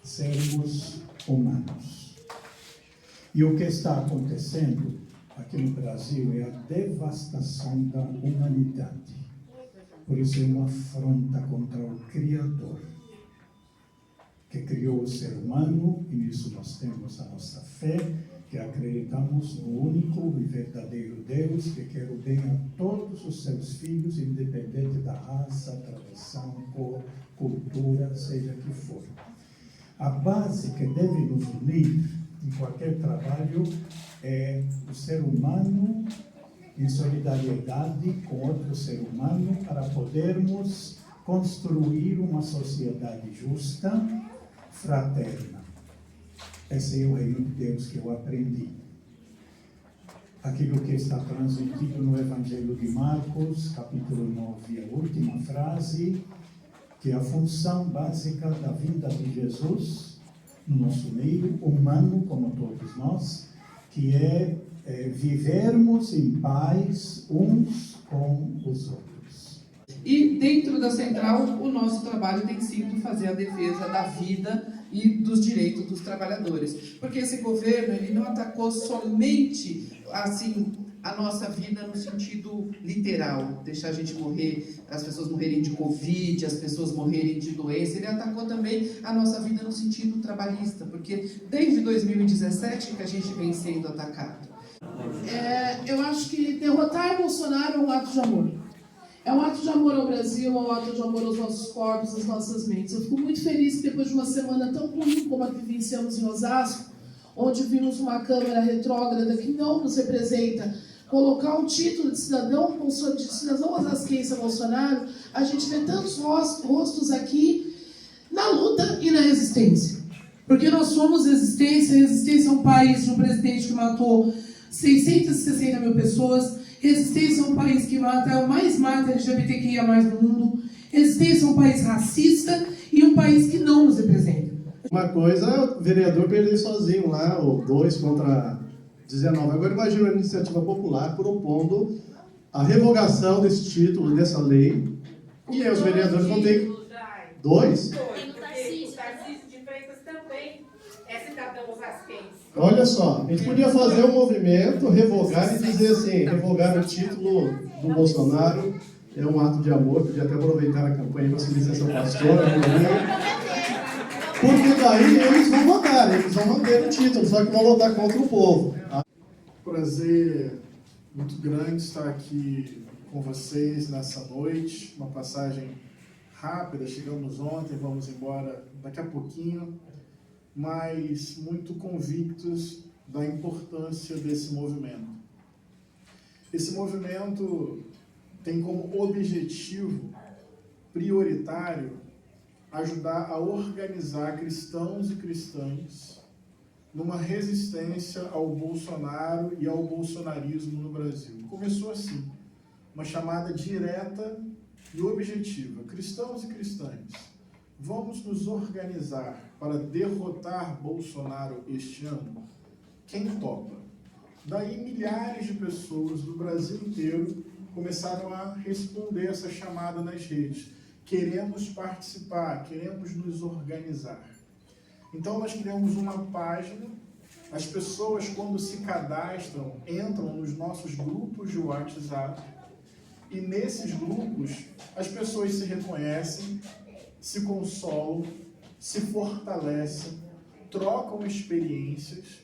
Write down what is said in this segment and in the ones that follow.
sermos humanos. E o que está acontecendo aqui no Brasil é a devastação da humanidade. Por isso é uma afronta contra o Criador, que criou o ser humano, e nisso nós temos a nossa fé, que acreditamos no único e verdadeiro Deus, que quer o bem a todos os seus filhos, independente da raça, tradição, cor, cultura, seja que for. A base que deve nos unir em qualquer trabalho é o ser humano em solidariedade com outro ser humano, para podermos construir uma sociedade justa, fraterna. Esse é o reino de Deus que eu aprendi. Aquilo que está transmitido no Evangelho de Marcos, capítulo 9, a última frase, que é a função básica da vinda de Jesus no nosso meio, humano como todos nós, que é vivermos em paz uns com os outros. E dentro da Central, o nosso trabalho tem sido fazer a defesa da vida e dos direitos dos trabalhadores. Porque esse governo, ele não atacou somente, assim, a nossa vida no sentido literal, deixar a gente morrer, as pessoas morrerem de Covid, as pessoas morrerem de doença. Ele atacou também a nossa vida no sentido trabalhista, porque desde 2017 que a gente vem sendo atacado. Eu acho que derrotar Bolsonaro é um ato de amor. É um ato de amor ao Brasil, é um ato de amor aos nossos corpos, às nossas mentes. Eu fico muito feliz que depois de uma semana tão ruim como a que vivenciamos em Osasco, onde vimos uma Câmara retrógrada que não nos representa, colocar um título de cidadão osasquense a Bolsonaro, a gente vê tantos rostos aqui na luta e na resistência. Porque nós somos resistência. Resistência é um país de um presidente que matou 660 mil pessoas. Resistência é um país que mais mata LGBTQIA+ no mundo. Resistência é um país racista e um país que não nos representa. Uma coisa é o vereador perder sozinho lá, ou 2 contra 19. Agora imagina uma iniciativa popular propondo a revogação desse título, dessa lei, e aí os vereadores vão ter 2? O Tarcísio de Freitas também é cidadão osasquense. Olha só, a gente podia fazer um movimento, revogar e dizer assim, revogar o título do Bolsonaro é um ato de amor, podia até aproveitar a campanha para se licença pastora, porque daí eles vão votar, eles vão manter o título, só que vão votar contra o povo. Prazer muito grande estar aqui com vocês nessa noite, uma passagem rápida, chegamos ontem, vamos embora daqui a pouquinho, mas muito convictos da importância desse movimento. Esse movimento tem como objetivo prioritário ajudar a organizar cristãos e cristãs numa resistência ao Bolsonaro e ao bolsonarismo no Brasil. Começou assim, uma chamada direta e objetiva. Cristãos e cristãs, vamos nos organizar para derrotar Bolsonaro este ano? Quem topa? Daí milhares de pessoas do Brasil inteiro começaram a responder essa chamada nas redes. Queremos participar, queremos nos organizar. Então nós criamos uma página, as pessoas quando se cadastram, entram nos nossos grupos de WhatsApp, e nesses grupos as pessoas se reconhecem, se consolam, se fortalecem, trocam experiências,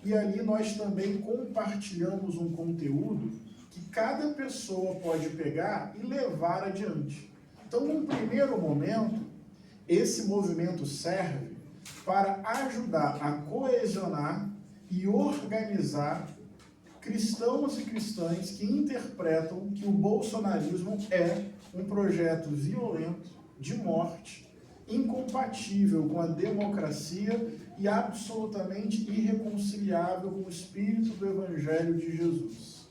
e ali nós também compartilhamos um conteúdo que cada pessoa pode pegar e levar adiante. Então, num primeiro momento, esse movimento serve para ajudar a coesionar e organizar cristãos e cristãs que interpretam que o bolsonarismo é um projeto violento, de morte, incompatível com a democracia e absolutamente irreconciliável com o espírito do Evangelho de Jesus.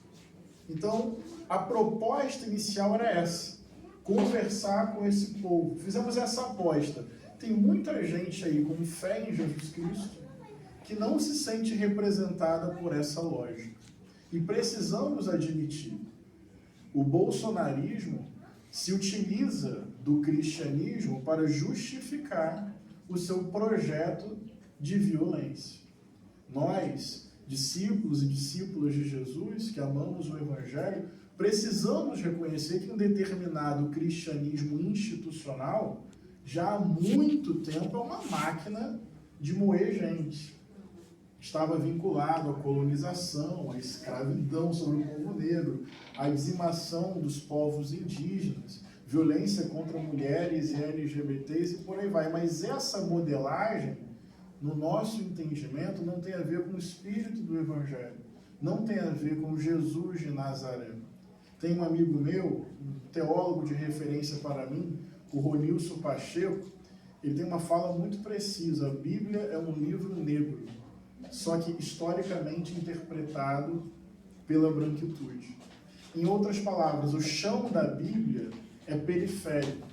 Então, a proposta inicial era essa, conversar com esse povo. Fizemos essa aposta. Tem muita gente aí com fé em Jesus Cristo que não se sente representada por essa lógica. E precisamos admitir, o bolsonarismo se utiliza do cristianismo para justificar o seu projeto de violência. Nós, discípulos e discípulas de Jesus, que amamos o Evangelho, precisamos reconhecer que um determinado cristianismo institucional já há muito tempo é uma máquina de moer gente. Estava vinculado à colonização, à escravidão sobre o povo negro, à dizimação dos povos indígenas, violência contra mulheres e LGBTs e por aí vai. Mas essa modelagem, no nosso entendimento, não tem a ver com o espírito do Evangelho, não tem a ver com Jesus de Nazaré. Tem um amigo meu, um teólogo de referência para mim, o Ronilson Pacheco, ele tem uma fala muito precisa: a Bíblia é um livro negro, só que historicamente interpretado pela branquitude. Em outras palavras, o chão da Bíblia é periférico,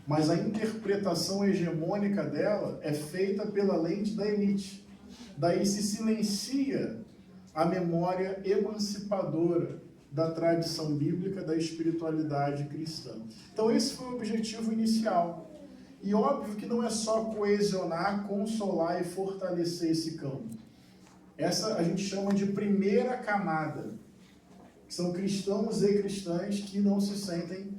mas a interpretação hegemônica dela é feita pela lente da elite. Daí se silencia a memória emancipadora da tradição bíblica, da espiritualidade cristã. Então esse foi o objetivo inicial. E óbvio que não é só coesionar, consolar e fortalecer esse campo. Essa a gente chama de primeira camada, que são cristãos e cristãs que não se sentem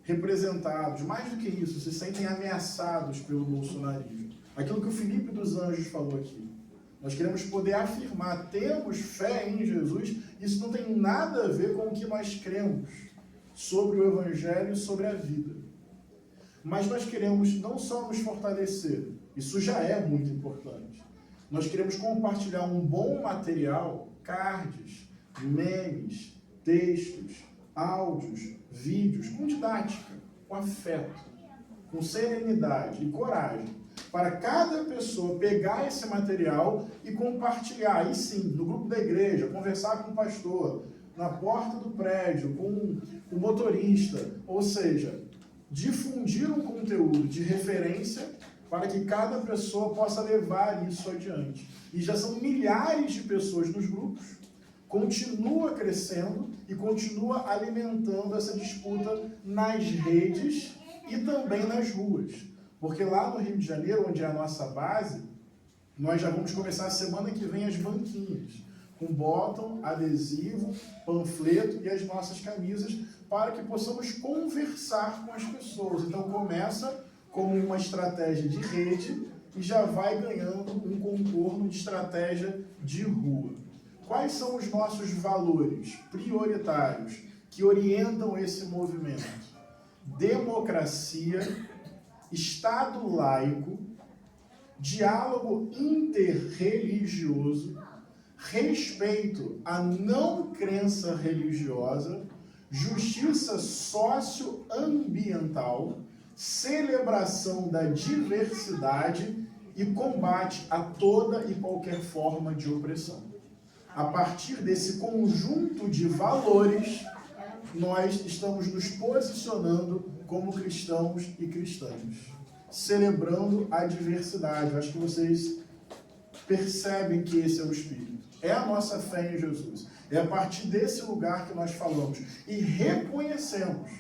representados, mais do que isso, se sentem ameaçados pelo bolsonarismo. Aquilo que o Felipe dos Anjos falou aqui. Nós queremos poder afirmar, temos fé em Jesus, isso não tem nada a ver com o que nós cremos sobre o Evangelho e sobre a vida. Mas nós queremos não só nos fortalecer, isso já é muito importante. Nós queremos compartilhar um bom material, cards, memes, textos, áudios, vídeos, com didática, com afeto, com serenidade e coragem, para cada pessoa pegar esse material e compartilhar, aí sim, no grupo da igreja, conversar com o pastor, na porta do prédio, com o motorista, ou seja, difundir um conteúdo de referência para que cada pessoa possa levar isso adiante. E já são milhares de pessoas nos grupos, continua crescendo e continua alimentando essa disputa nas redes e também nas ruas. Porque lá no Rio de Janeiro, onde é a nossa base, nós já vamos começar a semana que vem as banquinhas, com bottom, adesivo, panfleto e as nossas camisas, para que possamos conversar com as pessoas. Então começa como uma estratégia de rede e já vai ganhando um contorno de estratégia de rua. Quais são os nossos valores prioritários que orientam esse movimento? Democracia, Estado laico, diálogo interreligioso, respeito à não crença religiosa, justiça socioambiental, celebração da diversidade e combate a toda e qualquer forma de opressão. A partir desse conjunto de valores, nós estamos nos posicionando como cristãos e cristãs, celebrando a diversidade. Eu acho que vocês percebem que esse é o Espírito. É a nossa fé em Jesus. É a partir desse lugar que nós falamos e reconhecemos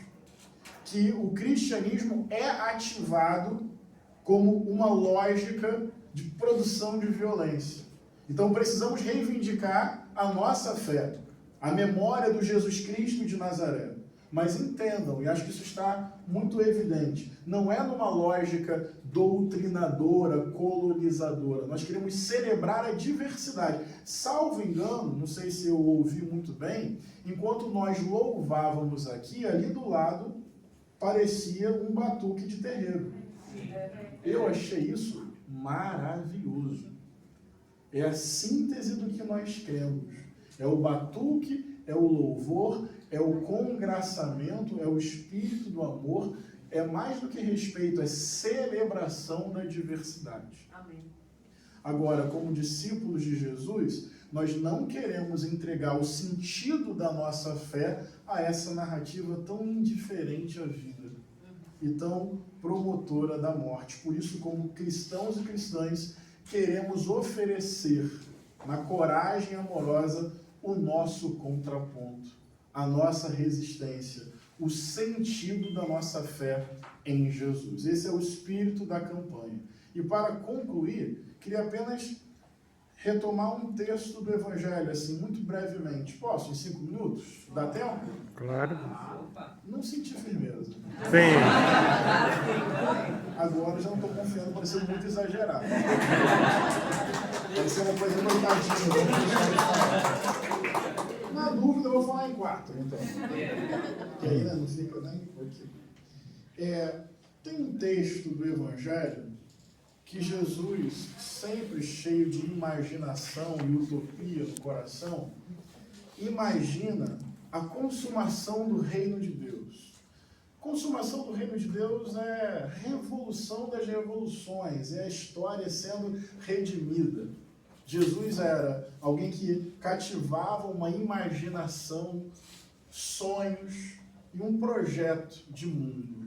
que o cristianismo é ativado como uma lógica de produção de violência. Então precisamos reivindicar a nossa fé, a memória do Jesus Cristo de Nazaré. Mas entendam, e acho que isso está muito evidente, não é numa lógica doutrinadora, colonizadora. Nós queremos celebrar a diversidade. Salvo engano, não sei se eu ouvi muito bem, enquanto nós louvávamos aqui, ali do lado parecia um batuque de terreiro. Eu achei isso maravilhoso. É a síntese do que nós cremos. É o batuque, é o louvor, é o congraçamento, é o espírito do amor, é mais do que respeito, é celebração da diversidade. Amém. Agora, como discípulos de Jesus, nós não queremos entregar o sentido da nossa fé a essa narrativa tão indiferente à vida e tão promotora da morte. Por isso, como cristãos e cristãs, queremos oferecer, na coragem amorosa, o nosso contraponto, a nossa resistência, o sentido da nossa fé em Jesus. Esse é o espírito da campanha. E para concluir, queria apenas retomar um texto do Evangelho, assim, muito brevemente. Posso, em 5 minutos? Dá tempo? Claro. Não senti firmeza. Sim. Agora eu já não estou confiando, parecendo muito exagerado. Vai ser uma coisa coitadinha. Na dúvida, eu vou falar em 4, então. Que aí não fica nem aqui. Tem um texto do Evangelho que Jesus, sempre cheio de imaginação e utopia no coração, imagina a consumação do reino de Deus. Consumação do reino de Deus é revolução das revoluções, é a história sendo redimida. Jesus era alguém que cativava uma imaginação, sonhos e um projeto de mundo.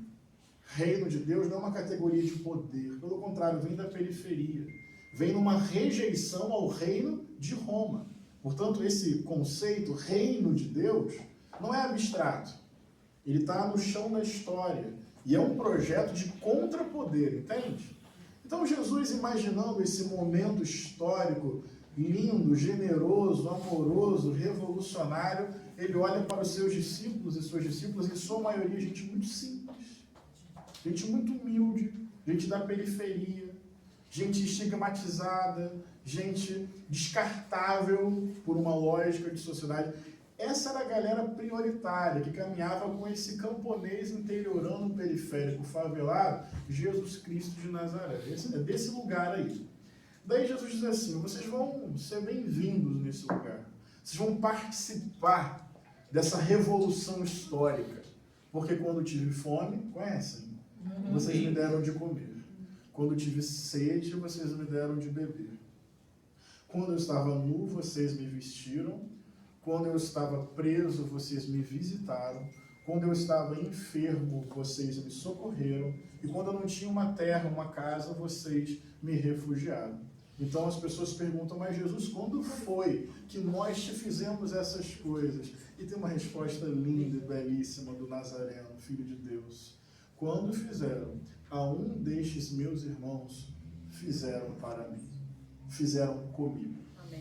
Reino de Deus não é uma categoria de poder, pelo contrário, vem da periferia, vem numa rejeição ao reino de Roma. Portanto, esse conceito, reino de Deus, não é abstrato, ele está no chão da história, e é um projeto de contrapoder, entende? Então, Jesus, imaginando esse momento histórico, lindo, generoso, amoroso, revolucionário, ele olha para os seus discípulos e suas discípulas, em sua maioria, gente muito simples, gente muito humilde, gente da periferia, gente estigmatizada, gente descartável por uma lógica de sociedade. Essa era a galera prioritária, que caminhava com esse camponês interiorano periférico favelado, Jesus Cristo de Nazaré. É desse lugar aí. Daí Jesus diz assim, vocês vão ser bem-vindos nesse lugar. Vocês vão participar dessa revolução histórica. Porque quando tive fome, conhecem? Vocês me deram de comer. Quando tive sede, vocês me deram de beber. Quando eu estava nu, vocês me vestiram. Quando eu estava preso, vocês me visitaram. Quando eu estava enfermo, vocês me socorreram. E quando eu não tinha uma terra, uma casa, vocês me refugiaram. Então as pessoas perguntam, mas Jesus, quando foi que nós te fizemos essas coisas? E tem uma resposta linda e belíssima do Nazareno, Filho de Deus. Quando fizeram a um destes meus irmãos, fizeram para mim. Fizeram comigo. Amém.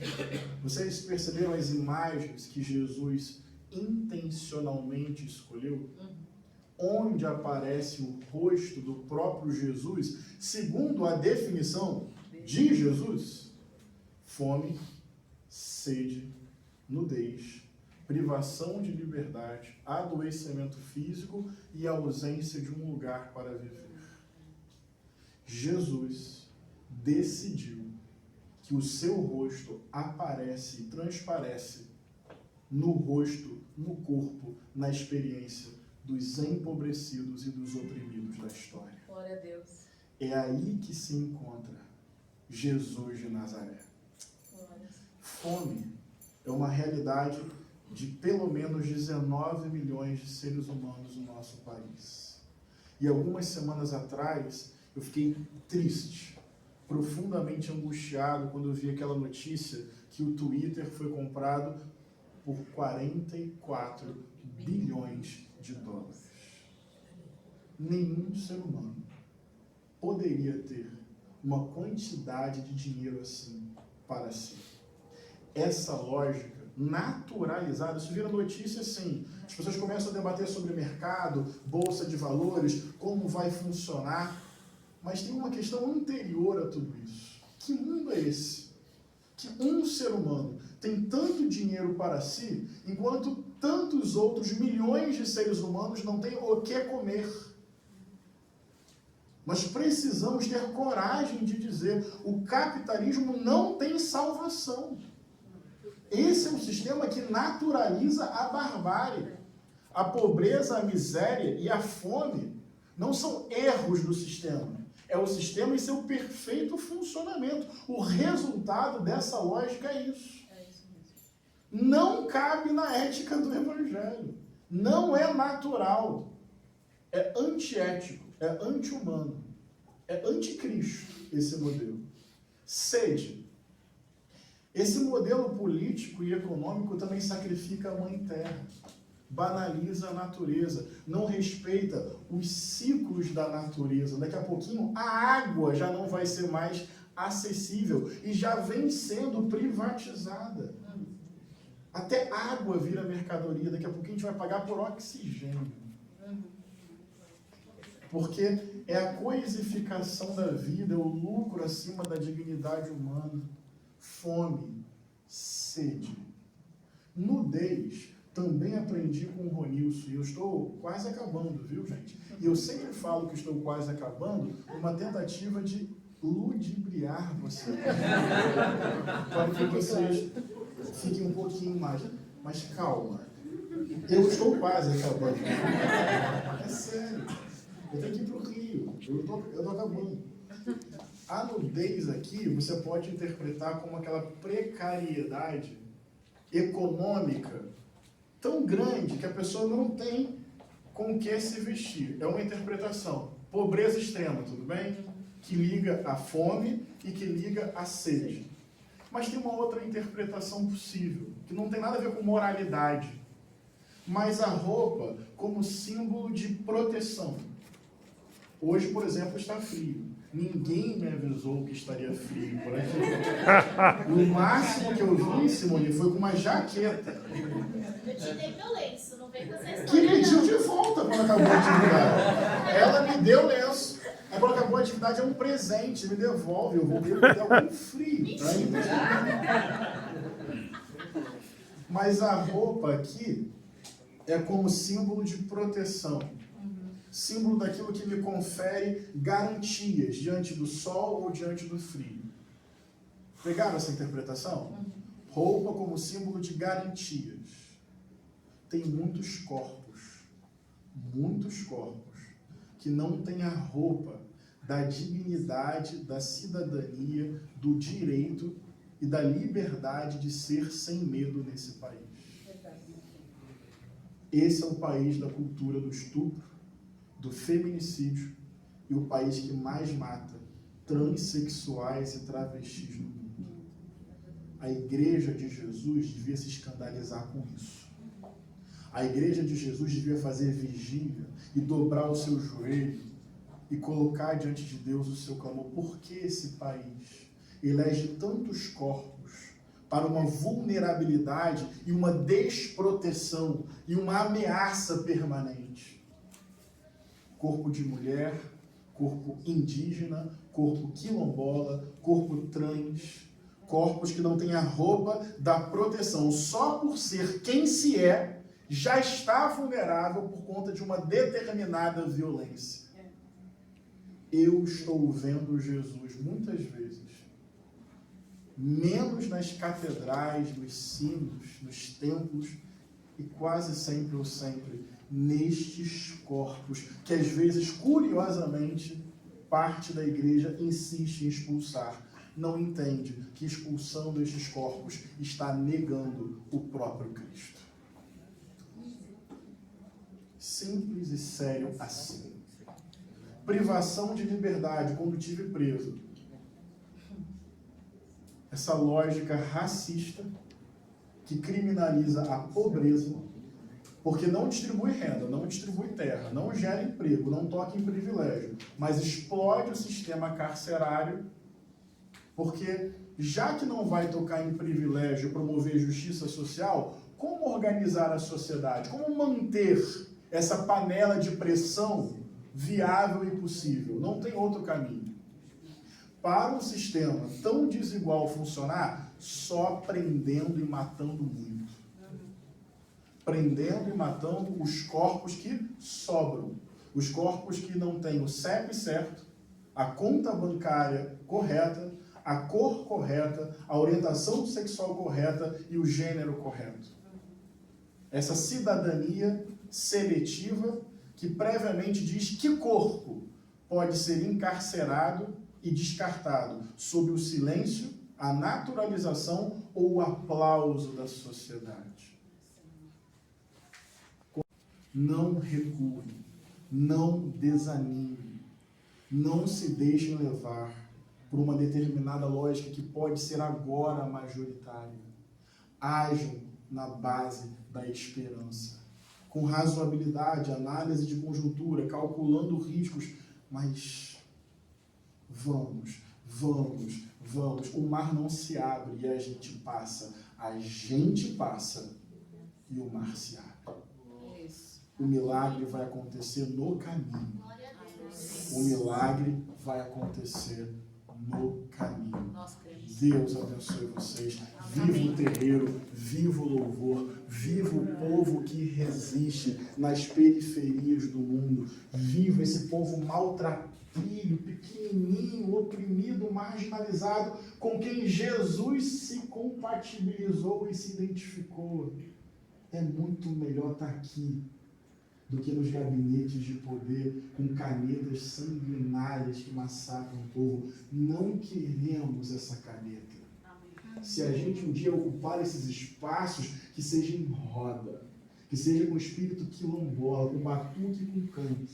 Vocês perceberam as imagens que Jesus intencionalmente escolheu? Onde aparece o rosto do próprio Jesus, segundo a definição de Jesus? Fome, sede, nudez, privação de liberdade, adoecimento físico e ausência de um lugar para viver. Jesus decidiu que o seu rosto aparece e transparece no rosto, no corpo, na experiência dos empobrecidos e dos oprimidos da história. Glória a Deus. É aí que se encontra Jesus de Nazaré. Fome é uma realidade de pelo menos 19 milhões de seres humanos no nosso país. E algumas semanas atrás eu fiquei triste, profundamente angustiado quando eu vi aquela notícia que o Twitter foi comprado por 44 bilhões de dólares. Nenhum ser humano poderia ter uma quantidade de dinheiro assim para si. Essa lógica naturalizada, isso vira notícia assim, as pessoas começam a debater sobre mercado, bolsa de valores, como vai funcionar, mas tem uma questão anterior a tudo isso. Que mundo é esse? Que um ser humano tem tanto dinheiro para si, enquanto tantos outros milhões de seres humanos não têm o que comer. Nós precisamos ter coragem de dizer, o capitalismo não tem salvação. Esse é um sistema que naturaliza a barbárie. A pobreza, a miséria e a fome não são erros do sistema. É o sistema em seu perfeito funcionamento. O resultado dessa lógica é isso. Não cabe na ética do Evangelho. Não é natural. É antiético. É anti-humano. É anticristo esse modelo. Sede. Esse modelo político e econômico também sacrifica a Mãe Terra. banaliza a natureza, não respeita os ciclos da natureza. Daqui a pouquinho a água já não vai ser mais acessível e já vem sendo privatizada. Até água vira mercadoria, daqui a pouquinho a gente vai pagar por oxigênio. Porque é a coisificação da vida, é o lucro acima da dignidade humana. Fome, sede, nudez. Também aprendi com o Ronilson, e eu estou quase acabando, viu, gente? E eu sempre falo que estou quase acabando, uma tentativa de ludibriar você. Para que vocês fiquem um pouquinho mais. Mas calma, eu estou quase acabando. É sério, eu tenho que ir para o Rio, eu estou acabando. A nudez aqui você pode interpretar como aquela precariedade econômica tão grande que a pessoa não tem com o que se vestir. É uma interpretação. Pobreza extrema, tudo bem? Que liga à fome e que liga à sede. Mas tem uma outra interpretação possível, que não tem nada a ver com moralidade, mas a roupa como símbolo de proteção. Hoje, por exemplo, está frio. Ninguém me avisou que estaria frio por aqui. O máximo que eu vi, Simone, foi com uma jaqueta. Eu te dei meu lenço, não vem com essa Que história pediu não. de volta quando acabou a atividade. Ela me deu lenço. Aí quando acabou a atividade é um presente, me devolve. Eu vou ter algum frio. Tá? Mas a roupa aqui é como símbolo de proteção. Símbolo daquilo que me confere garantias diante do sol ou diante do frio. Pegaram essa interpretação? Roupa como símbolo de garantias. Tem muitos corpos, que não têm a roupa da dignidade, da cidadania, do direito e da liberdade de ser sem medo nesse país. Esse é o país da cultura do estupro, do feminicídio e o país que mais mata transexuais e travestis no mundo. A Igreja de Jesus devia se escandalizar com isso. A Igreja de Jesus devia fazer vigília e dobrar o seu joelho e colocar diante de Deus o seu clamor. Por que esse país elege tantos corpos para uma vulnerabilidade e uma desproteção e uma ameaça permanente? Corpo de mulher, corpo indígena, corpo quilombola, corpo trans, corpos que não têm a roupa da proteção. Só por ser quem se é, já está vulnerável por conta de uma determinada violência. Eu estou vendo Jesus muitas vezes, menos nas catedrais, nos sinos, nos templos, e quase sempre ou sempre nestes corpos, que às vezes, curiosamente, parte da igreja insiste em expulsar. Não entende que expulsando estes corpos está negando o próprio Cristo. Simples e sério assim. Privação de liberdade quando tive preso. Essa lógica racista que criminaliza a pobreza, porque não distribui renda, não distribui terra, não gera emprego, não toca em privilégio, mas explode o sistema carcerário, porque já que não vai tocar em privilégio, promover justiça social, como organizar a sociedade? Como manter essa panela de pressão viável e possível? Não tem outro caminho. Para um sistema tão desigual funcionar, só prendendo e matando muito. Prendendo e matando os corpos que sobram. Os corpos que não têm o CEP certo, a conta bancária correta, a cor correta, a orientação sexual correta e o gênero correto. Essa cidadania seletiva que previamente diz que corpo pode ser encarcerado e descartado sob o silêncio, a naturalização ou o aplauso da sociedade. Não recuem, não desanimem, não se deixem levar por uma determinada lógica que pode ser agora majoritária. Ajam na base da esperança. com razoabilidade, análise de conjuntura, calculando riscos, mas vamos. O mar não se abre e a gente passa. A gente passa e o mar se abre. O milagre vai acontecer no caminho. O milagre vai acontecer no caminho. Deus abençoe vocês. Viva o terreiro, viva o louvor, viva o povo que resiste nas periferias do mundo. Viva esse povo maltrapilho, pequenininho, oprimido, marginalizado, com quem Jesus se compatibilizou e se identificou. É muito melhor estar aqui do que nos gabinetes de poder com canetas sanguinárias que massacram o povo. Não queremos essa caneta. Se a gente um dia ocupar esses espaços, que seja em roda, que seja com espírito quilombola, com batuque e com canto.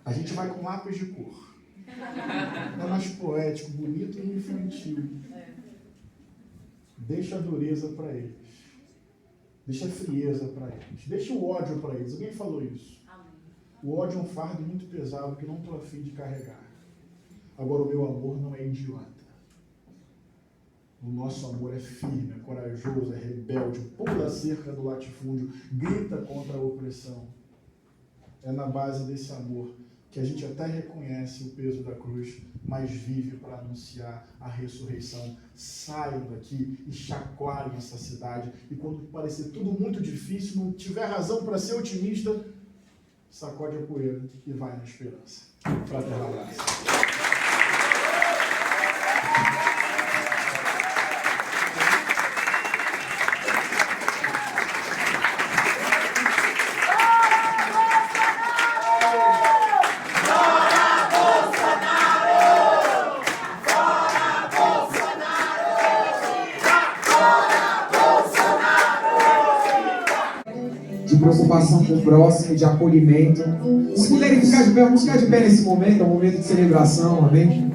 A gente vai com lápis de cor. É mais poético, bonito e infantil. Deixa a dureza para eles. Deixa a frieza para eles. Deixa o ódio para eles. Alguém falou isso? O ódio é um fardo muito pesado que não estou a fim de carregar. Agora, o meu amor não é idiota. O nosso amor é firme, é corajoso, é rebelde, pula a cerca do latifúndio, grita contra a opressão. É na base desse amor que a gente até reconhece o peso da cruz, mas vive para anunciar a ressurreição. Saiam daqui e chacoalhem essa cidade. E quando parecer tudo muito difícil, não tiver razão para ser otimista, sacode a poeira e vai na esperança. Fraterno abraço. De preocupação com o próximo, de acolhimento. Se puderem ficar de pé, vamos ficar de pé nesse momento, é um momento de celebração, amém?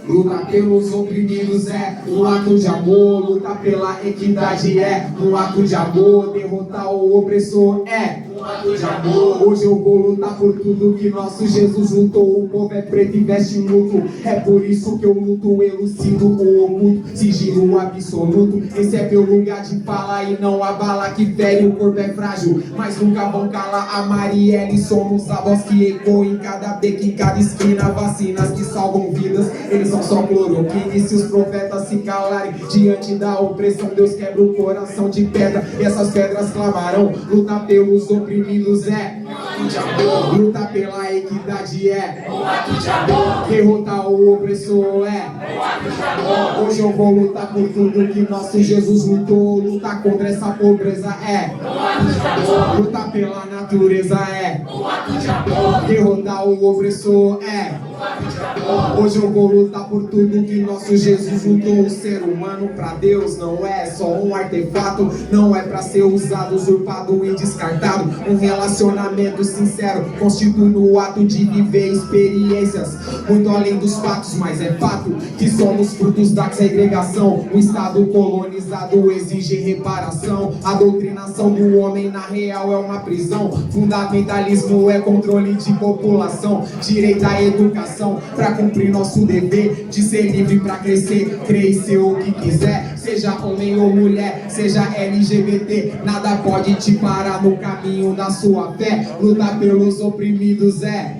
Lutar pelos oprimidos é um ato de amor, lutar pela equidade é um ato de amor, derrotar o opressor é um ato de amor. Hoje eu vou lutar por tudo que nosso Jesus lutou. O povo é preto e veste luto, é por isso que eu luto, elucido o oculto, sigilo absoluto. Esse é meu lugar de fala e não a bala que fere, o corpo é frágil, mas nunca vão calar a Marielle. Somos a voz que ecoa em cada beco, em cada esquina, vacinas que salvam vidas, eles são só cloroquina. E se os profetas se calarem diante da opressão, Deus quebra o coração de pedra e essas pedras clamarão. Lutar pelos oprimidos é um ato de amor, lutar pela equidade é um ato de amor, derrotar o opressor é um ato de amor. Hoje eu vou lutar por tudo que nosso Jesus lutou. Lutar contra essa pobreza é um ato de amor, lutar pela natureza é um ato de amor, derrotar o opressor é um ato de amor. Hoje eu vou lutar por tudo que nosso Jesus lutou. O ser humano pra Deus não é só um artefato, não é pra ser usado, usurpado e descartado. Um relacionamento sincero constitui no ato de viver experiências muito além dos fatos, mas é fato que somos frutos da segregação. O Estado colonizado exige reparação. A doutrinação do homem na real é uma prisão. Fundamentalismo é controle de população. Direito à educação pra cumprir nosso dever de ser livre pra crescer, crer e ser o que quiser. Seja homem ou mulher, seja LGBT, nada pode te parar no caminho da sua fé. Lutar pelos oprimidos é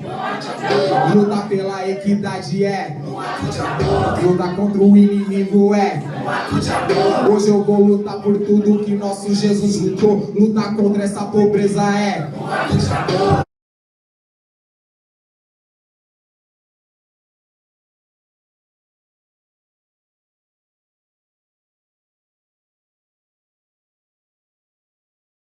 lutar pela equidade é lutar contra o inimigo é hoje eu vou lutar por tudo que nosso Jesus lutou. Lutar contra essa pobreza é